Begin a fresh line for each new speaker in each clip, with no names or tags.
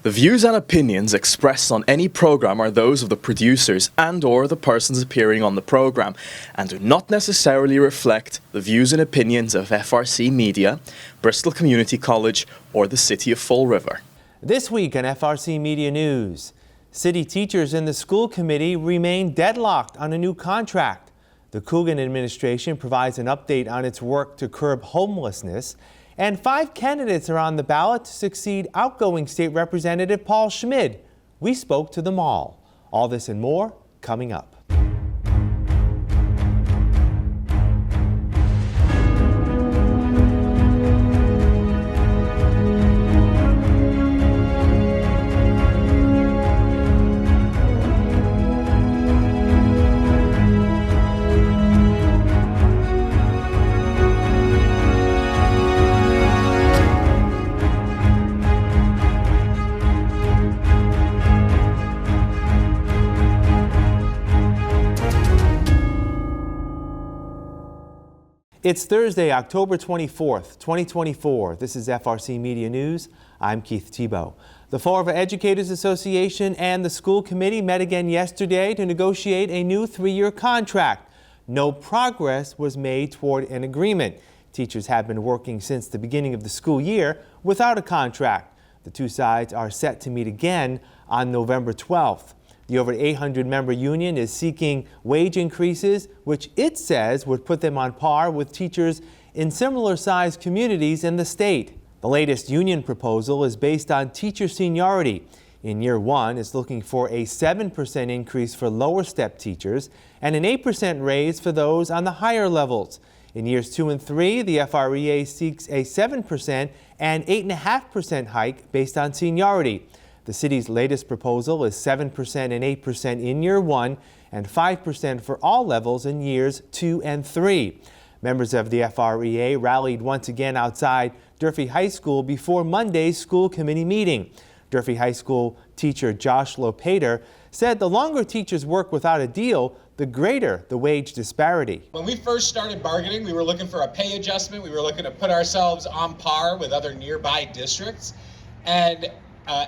The views and opinions expressed on any program are those of the producers and/or the persons appearing on the program and do not necessarily reflect the views and opinions of FRCMedia, Bristol Community College, or the City of Fall River.
This week on FRCMedia News, city teachers in the school committee remain deadlocked on a new contract. The Coogan administration provides an update on its work to curb homelessness. And 5 candidates are on the ballot to succeed outgoing State Representative Paul Schmid. We spoke to them all. All this and more coming up. It's Thursday, October 24th, 2024. This is FRCMedia News. I'm Keith Tebow. The Fall River Educators Association and the school committee met again yesterday to negotiate a new 3-year contract. No progress was made toward an agreement. Teachers have been working since the beginning of the school year without a contract. The two sides are set to meet again on November 12th. The over 800-member union is seeking wage increases, which it says would put them on par with teachers in similar-sized communities in the state. The latest union proposal is based on teacher seniority. In year 1, it's looking for a 7% increase for lower-step teachers and an 8% raise for those on the higher levels. In years 2 and 3, the FREA seeks a 7% and 8.5% hike based on seniority. The city's latest proposal is 7% and 8% in year 1 and 5% for all levels in years 2 and 3. Members of the FREA rallied once again outside Durfee High School before Monday's school committee meeting. Durfee High School teacher Josh Lopater said the longer teachers work without a deal, the greater the wage disparity.
When we first started bargaining, we were looking for a pay adjustment. We were looking to put ourselves on par with other nearby districts. And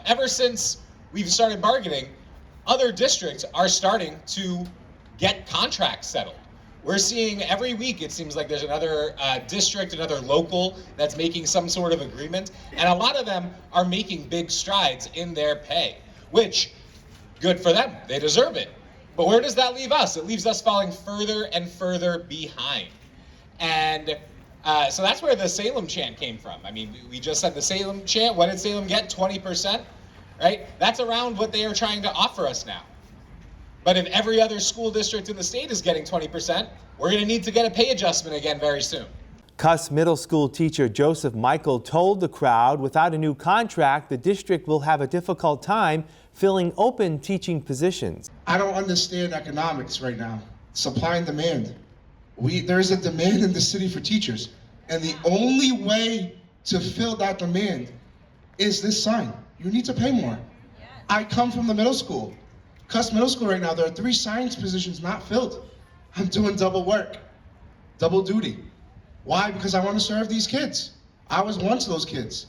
ever since we've started bargaining, other districts are starting to get contracts settled. We're seeing every week, it seems like there's another district, another local that's making some sort of agreement. And a lot of them are making big strides in their pay, which, good for them. They deserve it. But where does that leave us? It leaves us falling further and further behind. And so that's where the Salem chant came from. I mean, we just said the Salem chant. What did Salem get? 20%, right? That's around what they are trying to offer us now. But if every other school district in the state is getting 20%, we're going to need to get a pay adjustment again very soon.
Cuss Middle School teacher Joseph Michael told the crowd without a new contract, the district will have a difficult time filling open teaching positions.
I don't understand economics right now. Supply and demand. There's a demand in the city for teachers, and the only way to fill that demand is this sign. You need to pay more. Yes. I come from the middle school. Cuss Middle School right now, there are 3 science positions not filled. I'm doing double work, double duty. Why? Because I want to serve these kids. I was once those kids.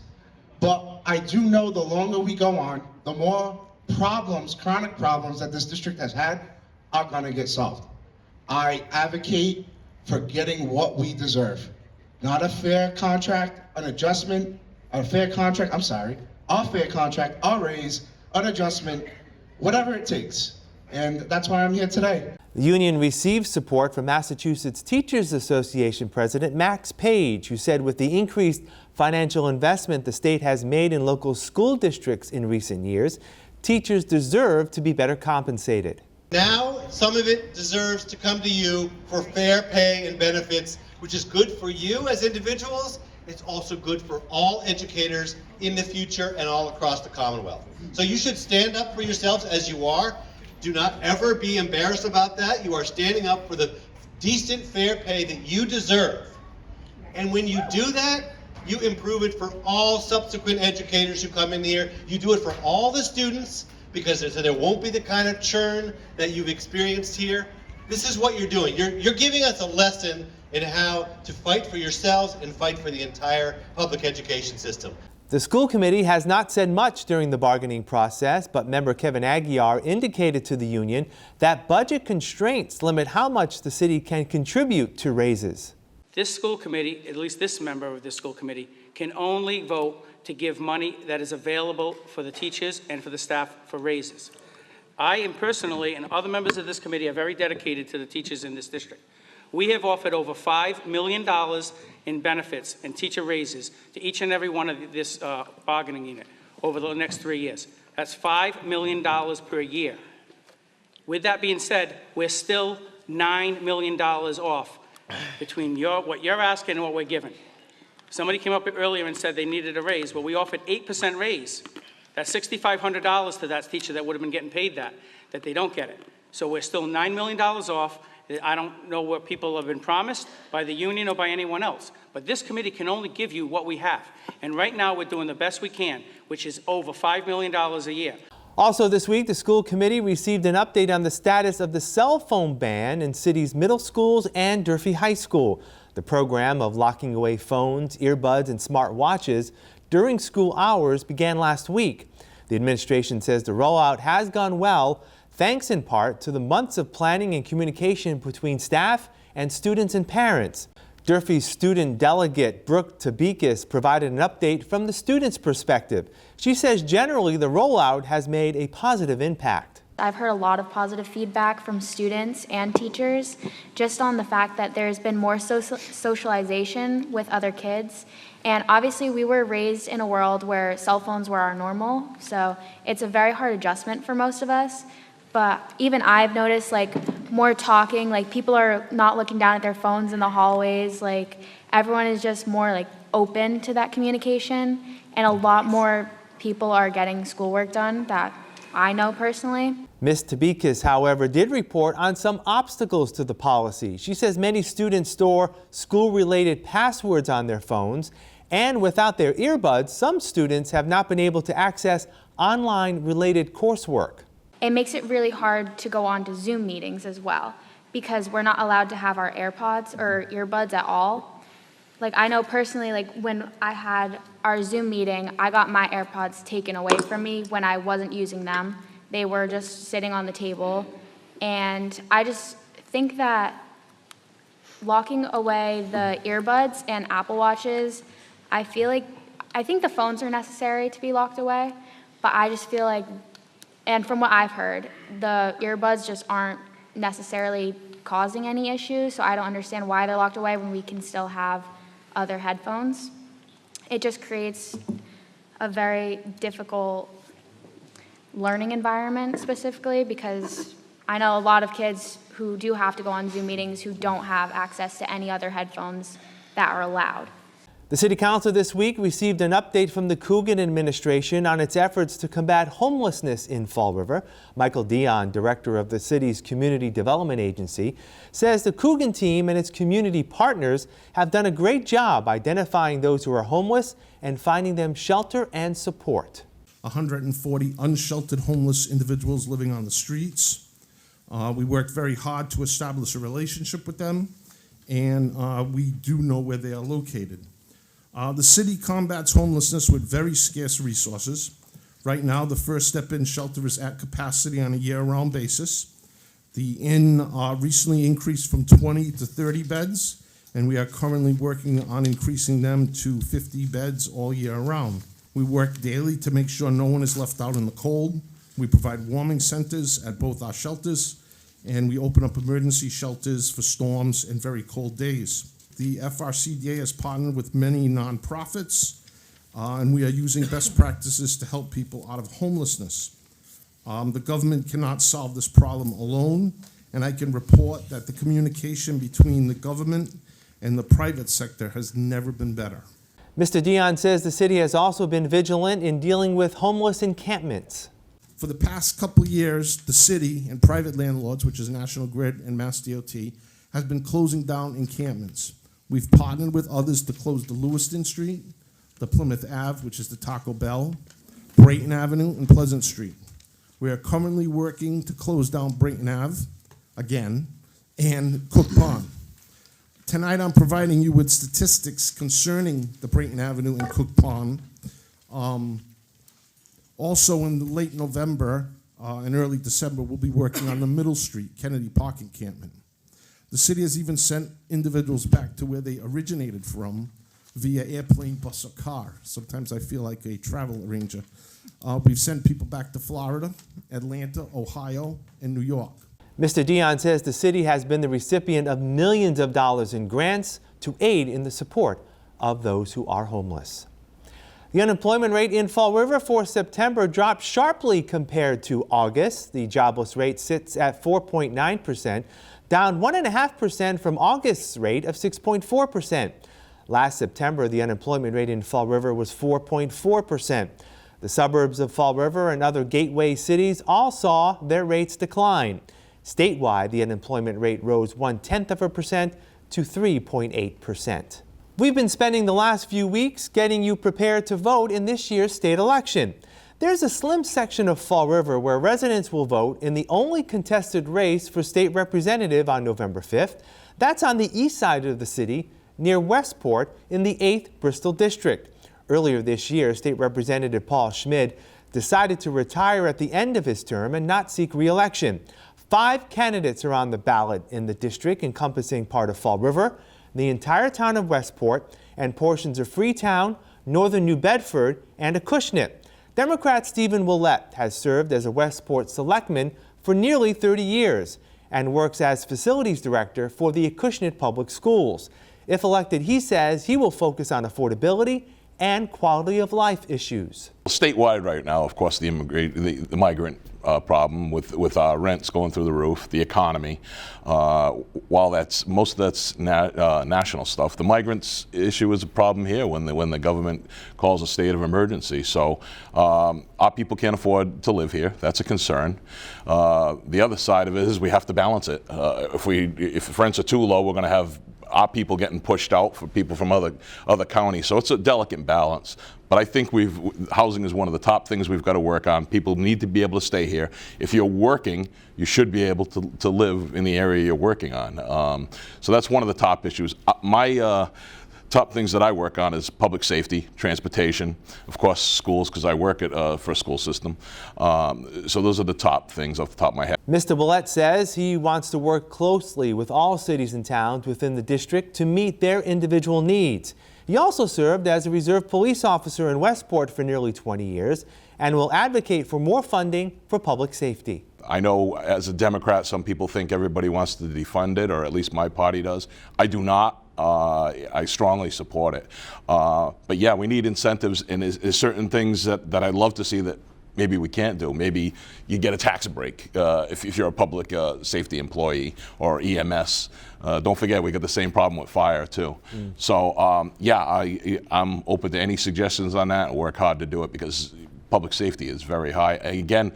But I do know the longer we go on, the more problems, chronic problems that this district has had are going to get solved. I advocate for getting what we deserve. Not a fair contract, an adjustment, a fair contract, a raise, an adjustment, whatever it takes. And that's why I'm here today.
The union received support from Massachusetts Teachers Association President Max Page, who said with the increased financial investment the state has made in local school districts in recent years, teachers deserve to be better compensated.
Now, some of it deserves to come to you for fair pay and benefits, which is good for you as individuals. It's also good for all educators in the future and all across the Commonwealth. So you should stand up for yourselves as you are. Do not ever be embarrassed about that. You are standing up for the decent, fair pay that you deserve. And when you do that, you improve it for all subsequent educators who come in here. You do it for all the students, because there won't be the kind of churn that you've experienced here. This is what you're doing. You're giving us a lesson in how to fight for yourselves and fight for the entire public education system.
The school committee has not said much during the bargaining process, but member Kevin Aguiar indicated to the union that budget constraints limit how much the city can contribute to raises.
This school committee, at least this member of the school committee, can only vote to give money that is available for the teachers and for the staff for raises. I am personally, and other members of this committee, are very dedicated to the teachers in this district. We have offered over $5 million in benefits and teacher raises to each and every one of this bargaining unit over the next 3 years. That's $5 million per year. With that being said, we're still $9 million off between what you're asking and what we're giving. Somebody came up earlier and said they needed a raise. Well, we offered 8% raise. That's $6,500 to that teacher that would have been getting paid that they don't get it. So we're still $9 million off. I don't know what people have been promised by the union or by anyone else, but this committee can only give you what we have. And right now we're doing the best we can, which is over $5 million a year.
Also this week, the school committee received an update on the status of the cell phone ban in city's middle schools and Durfee High School. The program of locking away phones, earbuds, and smart watches during school hours began last week. The administration says the rollout has gone well, thanks in part to the months of planning and communication between staff and students and parents. Durfee's student delegate Brooke Tabikis provided an update from the students' perspective. She says generally the rollout has made a positive impact.
I've heard a lot of positive feedback from students and teachers just on the fact that there's been more socialization with other kids. And obviously we were raised in a world where cell phones were our normal, so it's a very hard adjustment for most of us. But even I've noticed more talking, people are not looking down at their phones in the hallways, everyone is just more open to that communication, and a lot more people are getting schoolwork done that I know personally.
Ms. Tabikis, however, did report on some obstacles to the policy. She says many students store school-related passwords on their phones, and without their earbuds, some students have not been able to access online-related coursework.
It makes it really hard to go on to Zoom meetings as well, because we're not allowed to have our AirPods or earbuds at all. I know personally, when I had our Zoom meeting, I got my AirPods taken away from me when I wasn't using them. They were just sitting on the table. And I just think that locking away the earbuds and Apple Watches, I think the phones are necessary to be locked away, but I just feel and from what I've heard, the earbuds just aren't necessarily causing any issues, so I don't understand why they're locked away when we can still have other headphones. It just creates a very difficult learning environment specifically, because I know a lot of kids who do have to go on Zoom meetings who don't have access to any other headphones that are allowed.
The City Council this week received an update from the Coogan administration on its efforts to combat homelessness in Fall River. Michael Dion, director of the city's Community Development Agency, says the Coogan team and its community partners have done a great job identifying those who are homeless and finding them shelter and support.
140 unsheltered homeless individuals living on the streets. We worked very hard to establish a relationship with them, and we do know where they are located. The city combats homelessness with very scarce resources. Right now, the First Step In shelter is at capacity on a year-round basis. The inn recently increased from 20 to 30 beds, and we are currently working on increasing them to 50 beds all year round. We work daily to make sure no one is left out in the cold. We provide warming centers at both our shelters, and we open up emergency shelters for storms and very cold days. The FRCMedia has partnered with many nonprofits, and we are using best practices to help people out of homelessness. The government cannot solve this problem alone, and I can report that the communication between the government and the private sector has never been better.
Mr. Dion says the city has also been vigilant in dealing with homeless encampments.
For the past couple of years, the city and private landlords, which is National Grid and Mass DOT, has been closing down encampments. We've partnered with others to close the Lewiston Street, the Plymouth Ave, which is the Taco Bell, Brayton Avenue, and Pleasant Street. We are currently working to close down Brayton Ave again and Cook Pond. Tonight I'm providing you with statistics concerning the Brayton Avenue and Cook Pond Also in late November and early December, we'll be working on the Middle Street Kennedy Park encampment. The city has even sent individuals back to where they originated from via airplane, bus, or car. Sometimes I feel like a travel arranger. We've sent people back to Florida, Atlanta, Ohio, and New York.
Mr. Dion says the city has been the recipient of millions of dollars in grants to aid in the support of those who are homeless. The unemployment rate in Fall River for September dropped sharply compared to August. The jobless rate sits at 4.9%, down 1.5% from August's rate of 6.4%. Last September, the unemployment rate in Fall River was 4.4%. The suburbs of Fall River and other gateway cities all saw their rates decline. Statewide, the unemployment rate rose 0.1% to 3.8%. We've been spending the last few weeks getting you prepared to vote in this year's state election. There's a slim section of Fall River where residents will vote in the only contested race for state representative on November 5th. That's on the east side of the city, near Westport in the 8th Bristol District. Earlier this year, State Representative Paul Schmid decided to retire at the end of his term and not seek re-election. 5 candidates are on the ballot in the district encompassing part of Fall River, the entire town of Westport, and portions of Freetown, northern New Bedford, and Acushnet. Democrat Stephen Willett has served as a Westport selectman for nearly 30 years and works as facilities director for the Acushnet Public Schools. If elected, he says he will focus on affordability and quality of life issues.
Statewide right now, of course, the migrant problem with our rents going through the roof, the economy. While most of that's national stuff, the migrants issue is a problem here when the government calls a state of emergency. So our people can't afford to live here. That's a concern. The other side of it is we have to balance it. If rents are too low, we're going to have our people getting pushed out for people from other counties. So it's a delicate balance. But I think housing is one of the top things we've got to work on. People need to be able to stay here. If you're working, you should be able to live in the area you're working on. So that's one of the top issues. My top things that I work on is public safety, transportation, of course schools, because I work for a school system. So those are the top things off the top of my head.
Mr. Willett says he wants to work closely with all cities and towns within the district to meet their individual needs. He also served as a reserve police officer in Westport for nearly 20 years and will advocate for more funding for public safety.
I know as a Democrat, some people think everybody wants to defund it, or at least my party does. I do not. I strongly support it. But yeah, we need incentives, and there's certain things that I'd love to see that maybe we can't do. Maybe you get a tax break if you're a public safety employee or EMS. Don't forget, we got the same problem with fire too. So yeah, I'm open to any suggestions on that and work hard to do it, because public safety is very high. Again,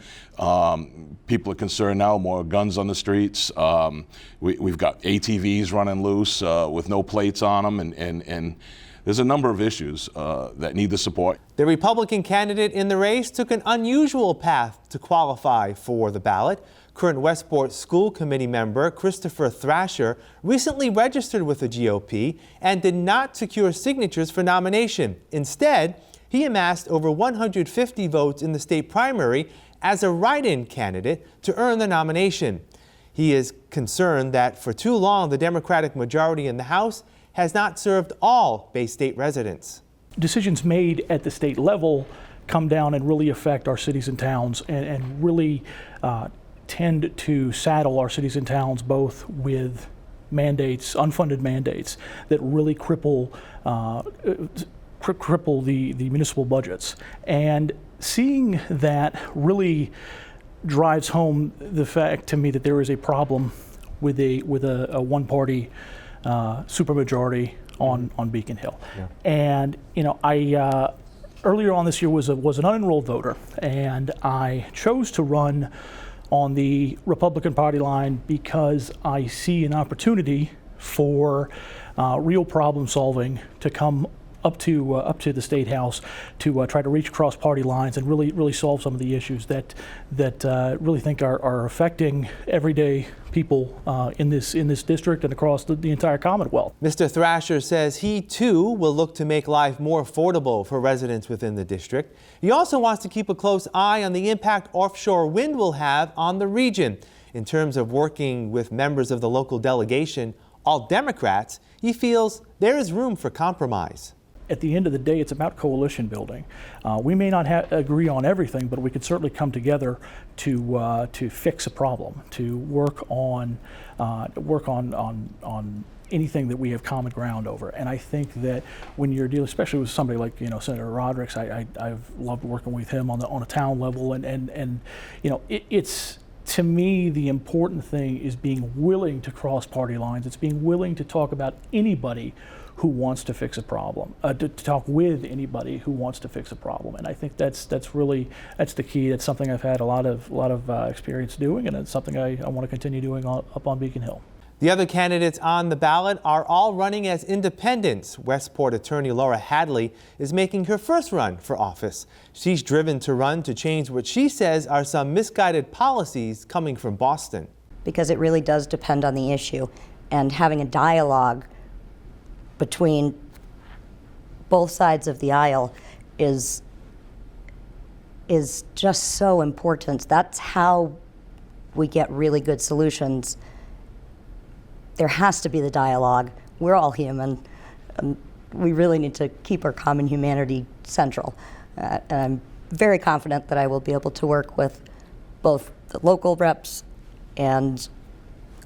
people are concerned now, more guns on the streets. We've got ATVs running loose with no plates on them, and there's a number of issues that need the support.
The Republican candidate in the race took an unusual path to qualify for the ballot. Current Westport School Committee member Christopher Thrasher recently registered with the GOP and did not secure signatures for nomination. Instead, he amassed over 150 votes in the state primary as a write-in candidate to earn the nomination. He is concerned that for too long the Democratic majority in the House has not served all Bay State residents.
Decisions made at the state level come down and really affect our cities and towns, and really tend to saddle our cities and towns both with mandates, unfunded mandates that really cripple the municipal budgets. And seeing that really drives home the fact to me that there is a problem with a one-party supermajority on Beacon Hill. Yeah. And I earlier on this year was an unenrolled voter, and I chose to run on the Republican Party line because I see an opportunity for real problem solving to come up to the State House to try to reach across party lines and really solve some of the issues that really think are affecting everyday people in this district and across the entire Commonwealth.
Mr. Thrasher says he too will look to make life more affordable for residents within the district. He also wants to keep a close eye on the impact offshore wind will have on the region. In terms of working with members of the local delegation, all Democrats, he feels there is room for compromise.
At the end of the day, it's about coalition building. We may not agree on everything, but we could certainly come together to fix a problem, to work on anything that we have common ground over. And I think that when you're dealing, especially with somebody like Senator Roderick's, I've loved working with him on a town level, and it's. To me, the important thing is being willing to cross party lines. It's being willing to talk about anybody who wants to fix a problem, to talk with anybody who wants to fix a problem. And I think that's the key. That's something I've had a lot of experience doing, and it's something I want to continue doing up on Beacon Hill.
The other candidates on the ballot are all running as independents. Westport attorney Laura Hadley is making her first run for office. She's driven to run to change what she says are some misguided policies coming from Boston.
Because it really does depend on the issue, and having a dialogue between both sides of the aisle is just so important. That's how we get really good solutions. There has to be the dialogue. We're all human. We really need to keep our common humanity central. And I'm very confident that I will be able to work with both the local reps and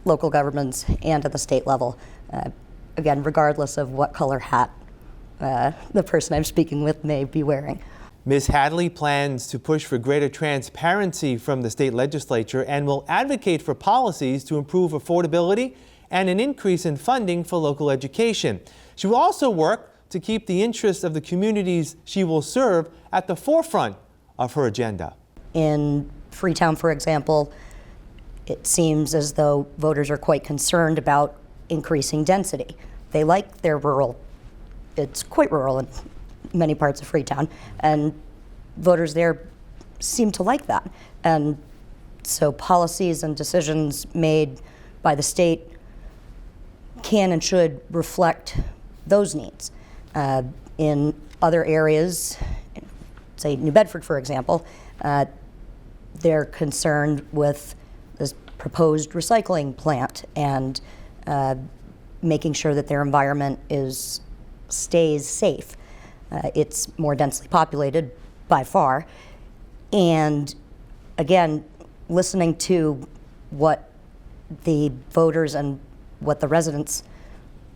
local governments and at the state level. Again, regardless of what color hat the person I'm speaking with may be wearing.
Ms. Hadley plans to push for greater transparency from the state legislature and will advocate for policies to improve affordability and an increase in funding for local education. She will also work to keep the interests of the communities she will serve at the forefront of her agenda.
In Freetown, for example, it seems as though voters are quite concerned about increasing density. They like their rural. It's quite rural in many parts of Freetown, and voters there seem to like that. And so policies and decisions made by the state can and should reflect those needs. In other areas, say New Bedford, for example, they're concerned with this proposed recycling plant and making sure that their environment stays safe. It's more densely populated by far. And again, listening to what the voters and what the residents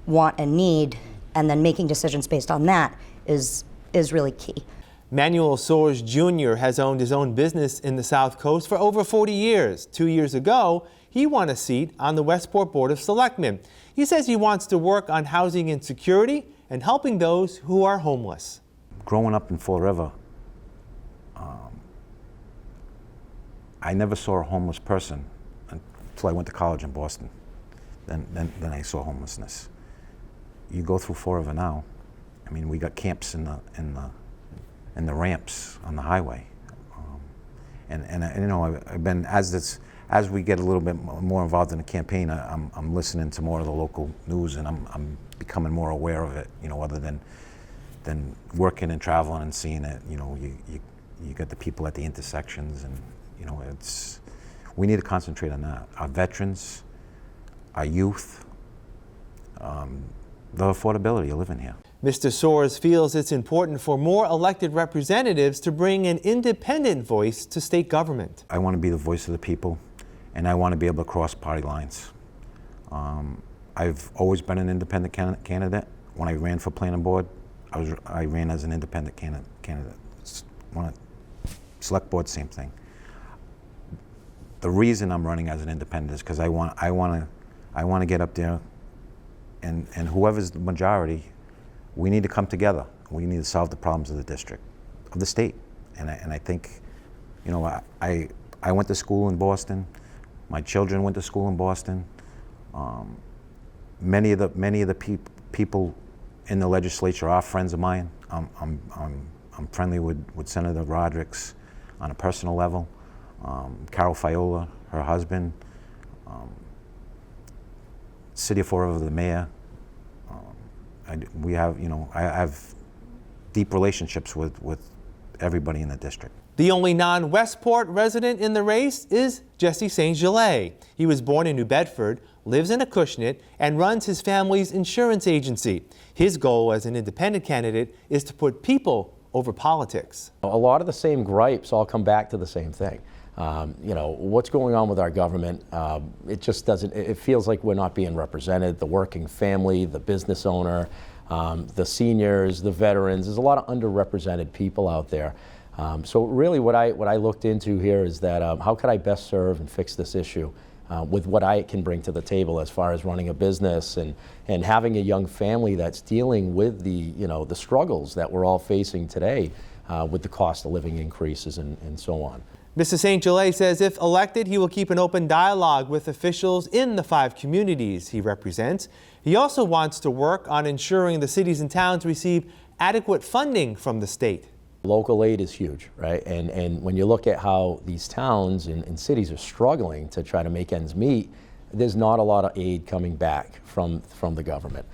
want and need, and then making decisions based on that is really key.
Manuel Soares Jr. has owned his own business in the South Coast for over 40 years. 2 years ago, he won a seat on the Westport Board of Selectmen. He says he wants to work on housing insecurity and helping those who are homeless.
Growing up in Fall River, I never saw a homeless person until I went to college in Boston. Then I saw homelessness. You go through Fall River now, I mean, we got camps in the ramps on the highway, and you know, I've been as we get a little bit more involved in the campaign, I'm listening to more of the local news, and I'm becoming more aware of it. You know, other than working and traveling and seeing it. You know, you get the people at the intersections, and you know, we need to concentrate on that. Our veterans, our youth, the affordability of living here.
Mr. Soares feels it's important for more elected representatives to bring an independent voice to state government.
I want to be the voice of the people, and I want to be able to cross party lines. I've always been an independent candidate. When I ran for planning board, I ran as an independent candidate. Select board, same thing. The reason I'm running as an independent is because I want to get up there, and whoever's the majority, we need to come together. We need to solve the problems of the district, of the state. And I think, you know, I went to school in Boston. My children went to school in Boston. Many of the people in the legislature are friends of mine. I'm friendly with Senator Roderick's on a personal level. Carol Fiola, her husband, City of Fall River, the mayor. We have, I have deep relationships with everybody in the district.
The only non-Westport resident in the race is Jesse St. Gelais. He was born in New Bedford, lives in Acushnet, and runs his family's insurance agency. His goal as an independent candidate is to put people over politics.
A lot of the same gripes all come back to the same thing. What's going on with our government, it just doesn't, it feels like we're not being represented. The working family, the business owner, the seniors, the veterans, there's a lot of underrepresented people out there. So really what I looked into here is that how could I best serve and fix this issue with what I can bring to the table as far as running a business and having a young family that's dealing with the struggles that we're all facing today with the cost of living increases and so on.
Mr. St. Gelais says if elected, he will keep an open dialogue with officials in the 5 communities he represents. He also wants to work on ensuring the cities and towns receive adequate funding from the state.
Local aid is huge, right? And when you look at how these towns and cities are struggling to try to make ends meet, there's not a lot of aid coming back from the government.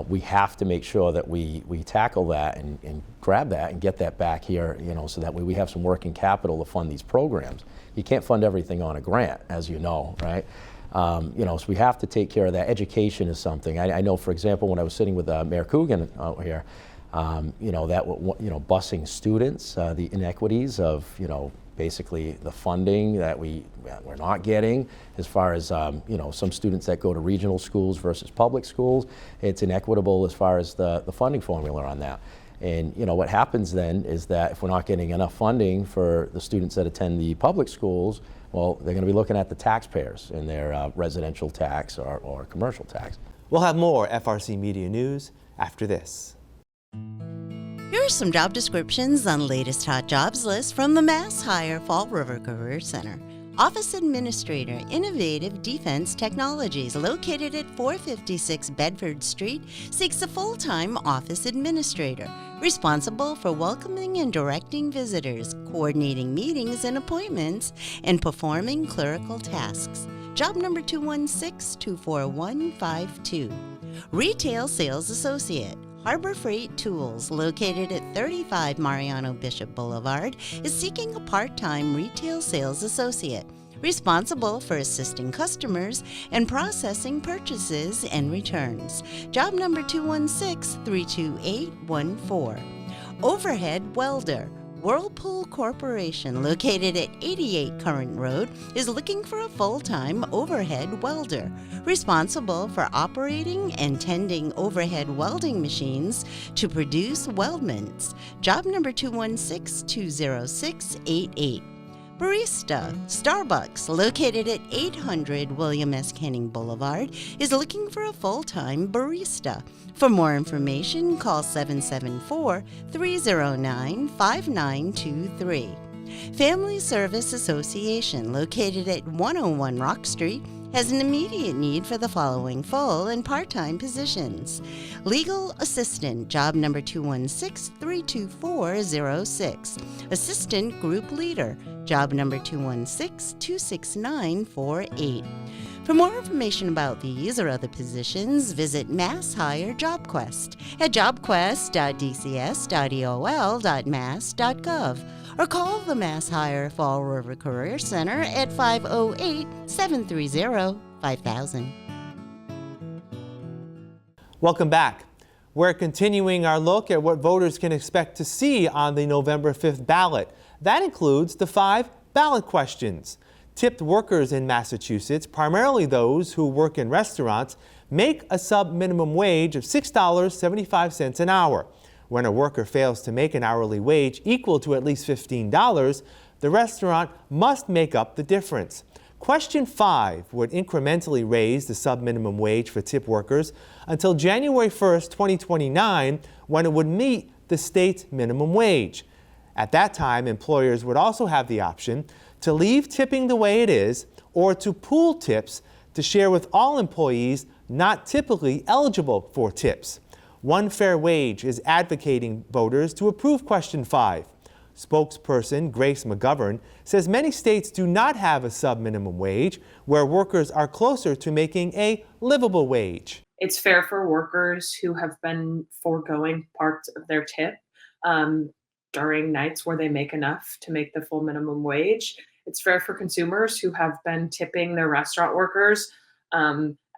We have to make sure that we tackle that and grab that and get that back here, so that way we have some working capital to fund these programs. You can't fund everything on a grant, as you know, right? So we have to take care of that. Education is something. I know, for example, when I was sitting with Mayor Coogan out here, busing students, the inequities of, basically the funding that we're not getting as far as, some students that go to regional schools versus public schools. It's inequitable as far as the funding formula on that. And, what happens then is that if we're not getting enough funding for the students that attend the public schools, well, they're going to be looking at the taxpayers in their residential tax or commercial tax.
We'll have more FRC Media News after this.
Here are some job descriptions on the latest hot jobs list from the Mass Hire Fall River Career Center. Office Administrator, Innovative Defense Technologies, located at 456 Bedford Street, seeks a full-time office administrator, responsible for welcoming and directing visitors, coordinating meetings and appointments, and performing clerical tasks. Job number 216-24152. Retail Sales Associate. Harbor Freight Tools, located at 35 Mariano Bishop Boulevard, is seeking a part-time retail sales associate, responsible for assisting customers and processing purchases and returns. Job number 216-32814. Overhead Welder. Whirlpool Corporation, located at 88 Current Road, is looking for a full-time overhead welder, responsible for operating and tending overhead welding machines to produce weldments. Job number 216-20688. Barista. Starbucks, located at 800 William S. Canning Boulevard, is looking for a full-time barista. For more information, call 774-309-5923. Family Service Association, located at 101 Rock Street, has an immediate need for the following full and part-time positions. Legal Assistant, job number 216-32406. Assistant Group Leader, job number 216-26948. For more information about these or other positions, visit Mass Hire JobQuest at jobquest.dcs.eol.mass.gov or call the Mass Hire Fall River Career Center at 508-730-5000.
Welcome back. We're continuing our look at what voters can expect to see on the November 5th ballot. That includes the 5 ballot questions. Tipped workers in Massachusetts, primarily those who work in restaurants, make a sub-minimum wage of $6.75 an hour. When a worker fails to make an hourly wage equal to at least $15, the restaurant must make up the difference. Question 5 would incrementally raise the sub-minimum wage for tip workers until January 1st, 2029, when it would meet the state's minimum wage. At that time, employers would also have the option to leave tipping the way it is or to pool tips to share with all employees not typically eligible for tips. One Fair Wage is advocating voters to approve question 5. Spokesperson Grace McGovern says many states do not have a sub-minimum wage where workers are closer to making a livable wage.
It's fair for workers who have been foregoing parts of their tip during nights where they make enough to make the full minimum wage. It's fair for consumers who have been tipping their restaurant workers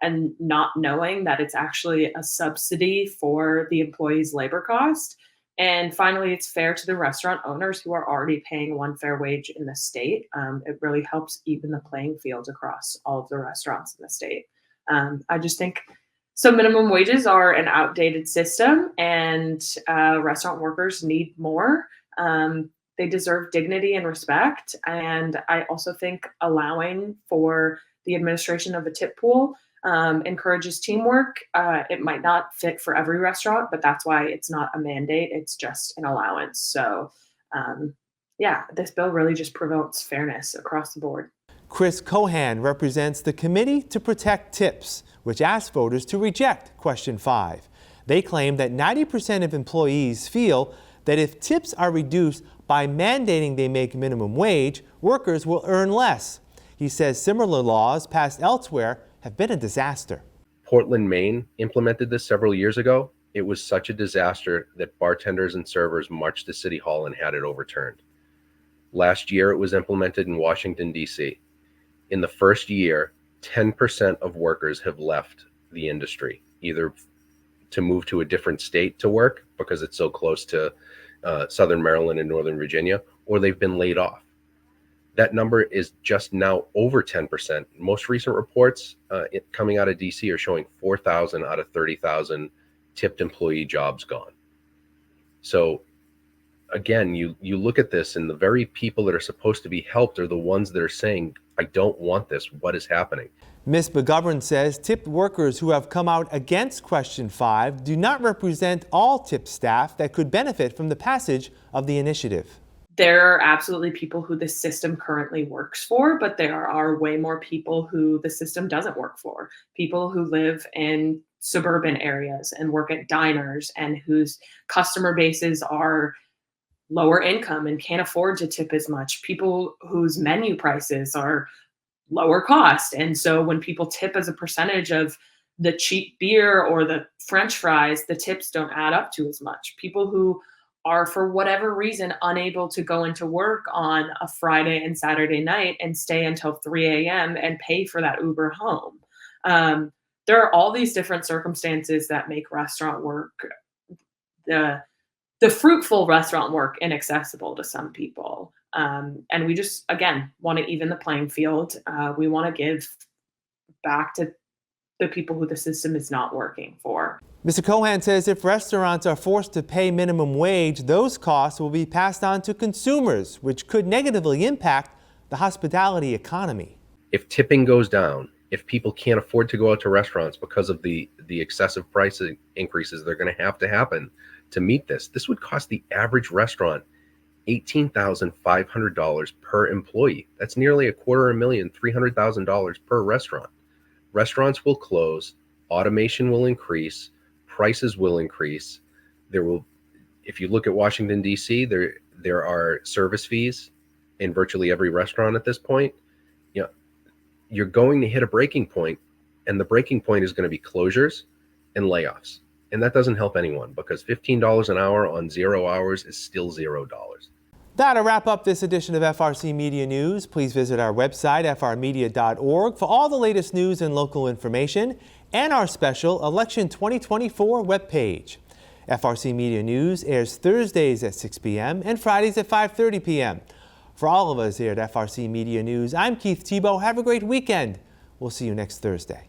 and not knowing that it's actually a subsidy for the employee's labor cost. And finally, it's fair to the restaurant owners who are already paying one fair wage in the state. It really helps even the playing field across all of the restaurants in the state. I just think so minimum wages are an outdated system, and restaurant workers need more. They deserve dignity and respect. And I also think allowing for the administration of a tip pool encourages teamwork. It might not fit for every restaurant, but that's why it's not a mandate. It's just an allowance. So yeah, this bill really just promotes fairness across the board.
Chris Cohan represents the Committee to Protect Tips, which asked voters to reject question 5. They claim that 90% of employees feel that if tips are reduced by mandating they make minimum wage, workers will earn less. He says similar laws passed elsewhere have been a disaster.
Portland, Maine implemented this several years ago. It was such a disaster that bartenders and servers marched to City Hall and had it overturned. Last year, it was implemented in Washington, D.C. In the first year, 10% of workers have left the industry, either to move to a different state to work because it's so close to Southern Maryland and Northern Virginia, or they've been laid off. That number is just now over 10%. Most recent reports coming out of DC are showing 4,000 out of 30,000 tipped employee jobs gone. So again, you look at this, and the very people that are supposed to be helped are the ones that are saying, I don't want this. What is happening?
Ms. McGovern says tipped workers who have come out against question 5 do not represent all tipped staff that could benefit from the passage of the initiative.
There are absolutely people who the system currently works for, but there are way more people who the system doesn't work for. People who live in suburban areas and work at diners and whose customer bases are lower income and can't afford to tip as much. People whose menu prices are lower cost. And so when people tip as a percentage of the cheap beer or the French fries, the tips don't add up to as much. People who are, for whatever reason, unable to go into work on a Friday and Saturday night and stay until 3 a.m. and pay for that Uber home. There are all these different circumstances that make restaurant work, the fruitful restaurant work, inaccessible to some people. And we just, again, want to even the playing field. We want to give back to the people who the system is not working for.
Mr. Cohan says if restaurants are forced to pay minimum wage, those costs will be passed on to consumers, which could negatively impact the hospitality economy.
If tipping goes down, if people can't afford to go out to restaurants because of the excessive price increases that are going to have to happen to meet this, this would cost the average restaurant $18,500 per employee. That's nearly $250,000, $300,000 per restaurant. Restaurants will close, automation will increase, prices will increase. If you look at Washington, D.C., there are service fees in virtually every restaurant at this point. You know, you're going to hit a breaking point, and the breaking point is going to be closures and layoffs. And that doesn't help anyone, because $15 an hour on 0 hours is still $0.
That'll wrap up this edition of FRC Media News. Please visit our website, frmedia.org, for all the latest news and local information, and our special Election 2024 webpage. FRC Media News airs Thursdays at 6 p.m. and Fridays at 5:30 p.m. For all of us here at FRC Media News, I'm Keith Tebow. Have a great weekend. We'll see you next Thursday.